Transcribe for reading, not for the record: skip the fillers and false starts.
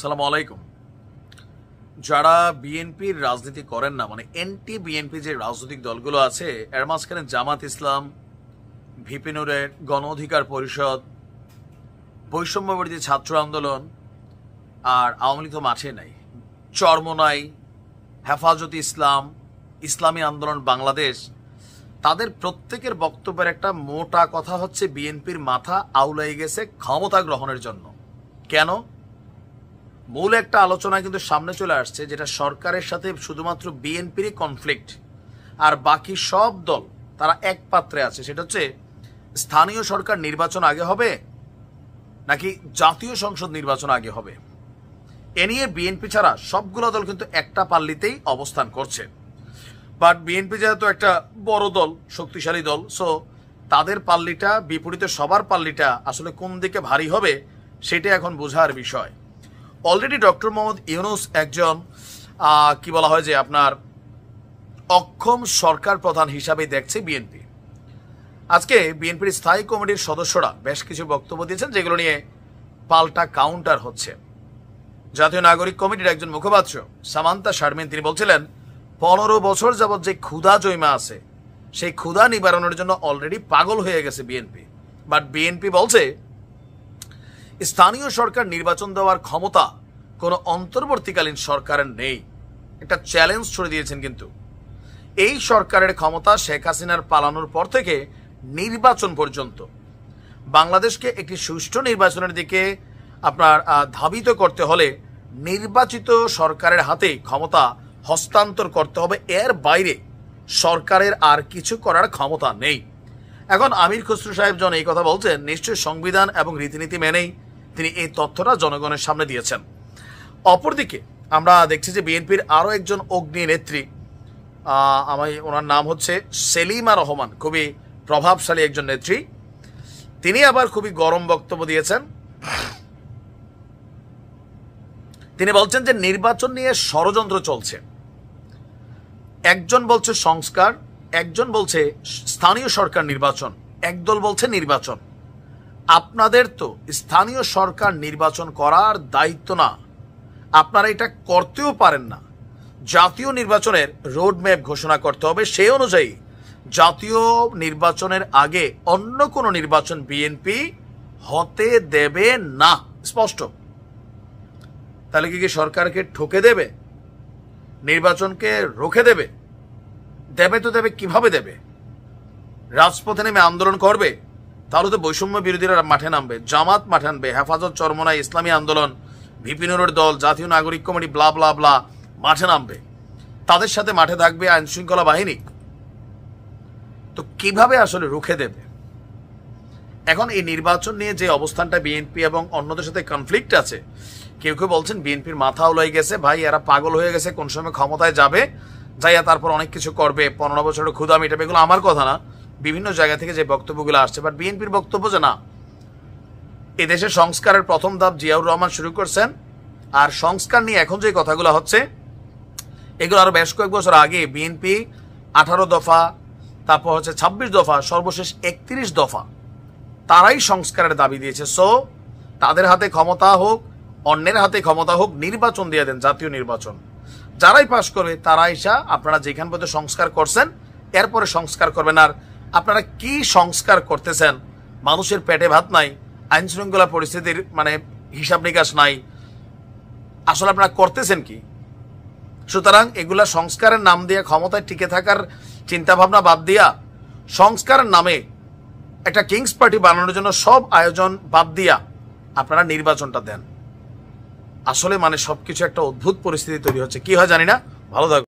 সালাম আলাইকুম। যারা বিএনপির রাজনীতি করেন না, মানে এনটি বিএনপি যে রাজনৈতিক দলগুলো আছে, এর মাঝখানে জামাত ইসলাম, ভিপি নুরের গণ অধিকার পরিষদ, বৈষম্য বিরোধী ছাত্র আন্দোলন, আর আওয়ামী লীগ তো মাঠে নাই, চরমোনাই, হেফাজতে ইসলাম, ইসলামী আন্দোলন বাংলাদেশ, তাদের প্রত্যেকের বক্তব্যের একটা মোটা কথা হচ্ছে বিএনপির মাথা আউলাই গেছে ক্ষমতা গ্রহণের জন্য। কেন? মূল একটা আলোচনা কিন্তু সামনে চলে আসছে, যেটা সরকারের সাথে শুধুমাত্র বিএনপিরই কনফ্লিক্ট, আর বাকি সব দল তারা এক পাত্রে আছে। সেটা হচ্ছে স্থানীয় সরকার নির্বাচন আগে হবে নাকি জাতীয় সংসদ নির্বাচন আগে হবে। এ নিয়ে বিএনপি ছাড়া সবগুলো দল কিন্তু একটা পাল্লিতেই অবস্থান করছে। বাট বিএনপি যেহেতু একটা বড় দল, শক্তিশালী দল, সো তাদের পাল্লিটা বিপরীতে সবার পাল্লিটা আসলে কোন দিকে ভারী হবে সেটা এখন বোঝার বিষয়। অলরেডি ডক্টর মোহাম্মদ ইউনূস একজন কি বলা হয় যে আপনার অক্ষম সরকার প্রধান হিসাবে দেখছে বিএনপি। আজকে বিএনপির স্থায়ী কমিটির সদস্যরা বেশ কিছু বক্তব্য দিয়েছেন, যেগুলো নিয়ে পাল্টা কাউন্টার হচ্ছে। জাতীয় নাগরিক কমিটির একজন মুখপাত্র সামান্তা শারমিন তিনি বলছিলেন 15 বছর যাবৎ যে ক্ষুধা জৈমা আছে, সেই ক্ষুধা নিবারণের জন্য অলরেডি পাগল হয়ে গেছে বিএনপি। বাট বিএনপি বলছে স্থানীয় সরকার নির্বাচন দেওয়ার ক্ষমতা কোনো অন্তর্বর্তীকালীন সরকারের নেই। একটা চ্যালেঞ্জ ছড়ে দিয়েছেন কিন্তু এই সরকারের ক্ষমতা শেখ হাসিনার পালানোর পর থেকে নির্বাচন পর্যন্ত বাংলাদেশকে একটি সুষ্ঠু নির্বাচনের দিকে আপনার ধাবিত করতে হলে নির্বাচিত সরকারের হাতে ক্ষমতা হস্তান্তর করতে হবে। এর বাইরে সরকারের আর কিছু করার ক্ষমতা নেই। এখন আমির খসরু সাহেব জন এই কথা বলছেন, নিশ্চয়ই সংবিধান এবং রীতিনীতি মেনেই তিনি এই তথ্যটা জনগণের সামনে দিয়েছেন। অপরদিকে আমরা দেখছি যে বিএনপির আরও একজন অগ্নি নেত্রী, ওনার নাম হচ্ছে সেলিমা রহমান, খুবই প্রভাবশালী একজন নেত্রী, তিনি আবার খুবই গরম বক্তব্য দিয়েছেন। তিনি বলছেন যে নির্বাচন নিয়ে ষড়যন্ত্র চলছে। একজন বলছে সংস্কার, একজন বলছে স্থানীয় সরকার নির্বাচন, একদল বলছে নির্বাচন। আপনাদের তো স্থানীয় সরকার নির্বাচন করার দায়িত্ব না, আপনারা এটা করতেও পারেন না। জাতীয় নির্বাচনের রোড ম্যাপ ঘোষণা করতে হবে, সেই অনুযায়ী জাতীয় নির্বাচনের আগে অন্য কোনো নির্বাচন বিএনপি হতে দেবে না, স্পষ্ট। তাহলে কি সরকারকে ঠকে দেবে, নির্বাচনকে রুখে দেবে? দেবে তো দেবে, কিভাবে দেবে? রাজপথে নেমে আন্দোলন করবে, তাহলে তো বৈষম্য বিরোধীরা মাঠে নামবে, জামাত মাঠে নামবে, হেফাজত, চরমোনাই, ইসলামী আন্দোলন, ভিপি নুরের দল, জাতীয় নাগরিক কমিটি, ব্লা ব্লা ব্লা মাঠে নামবে। তাদের সাথে মাঠে থাকবে আইন শৃঙ্খলা বাহিনী। তো কিভাবে আসলে রুখে দেবে? এখন এই নির্বাচন নিয়ে যে অবস্থানটা বিএনপি এবং অন্যদের সাথে কনফ্লিক্ট আছে, কেউ কেউ বলছেন বিএনপির মাথা উলাই গেছে, ভাই এরা পাগল হয়ে গেছে, কোন সময় ক্ষমতায় যাবে, যাইয়া তারপর অনেক কিছু করবে, 15 বছরের ক্ষুধা মিটাবে। এগুলো আমার কথা না, বিভিন্ন জায়গা থেকে যে বক্তব্যগুলো আসছে। বাট বিএনপির বক্তব্য যে না, এদেশে সংস্কারের প্রথম ধাপ জিয়াউর রহমান শুরু করছেন, আর সংস্কার নিয়ে এখন যে কথাগুলো হচ্ছে এগুলো আরো বেশ কয়েক বছর আগে বিএনপি 18 দফা, তারপর হচ্ছে 26 দফা, সর্বশেষ 31 দফা, তারাই সংস্কারের দাবি দিয়েছে। সো তাদের হাতে ক্ষমতা হোক, অন্যের হাতে ক্ষমতা হোক, নির্বাচন দিয়ে দেন, জাতীয় নির্বাচন। যারাই পাশ করবে তারা এসা আপনারা যেখান পর্যন্ত সংস্কার করছেন এরপরে সংস্কার করবেন। আর আপনারা কি সংস্কার করতেছেন? মানুষের পেটে ভাত নাই, আইন শৃঙ্খলা পরিস্থিতির মানে হিসাব নিকাশ নাই, আসলে আপনারা করতেছেন কি? সুতরাং এগুলা সংস্কারের নাম দিয়ে ক্ষমতায় টিকে থাকার চিন্তা ভাবনা বাদ দিয়া সংস্কারের নামে একটা কিংস পার্টি বানানোর জন্য সব আয়োজন বাদ দিয়া আপনারা নির্বাচনটা দেন। আসলে মানে সবকিছু একটা অদ্ভুত পরিস্থিতি তৈরি হচ্ছে। কি হয় জানি না। ভালো থাকবেন।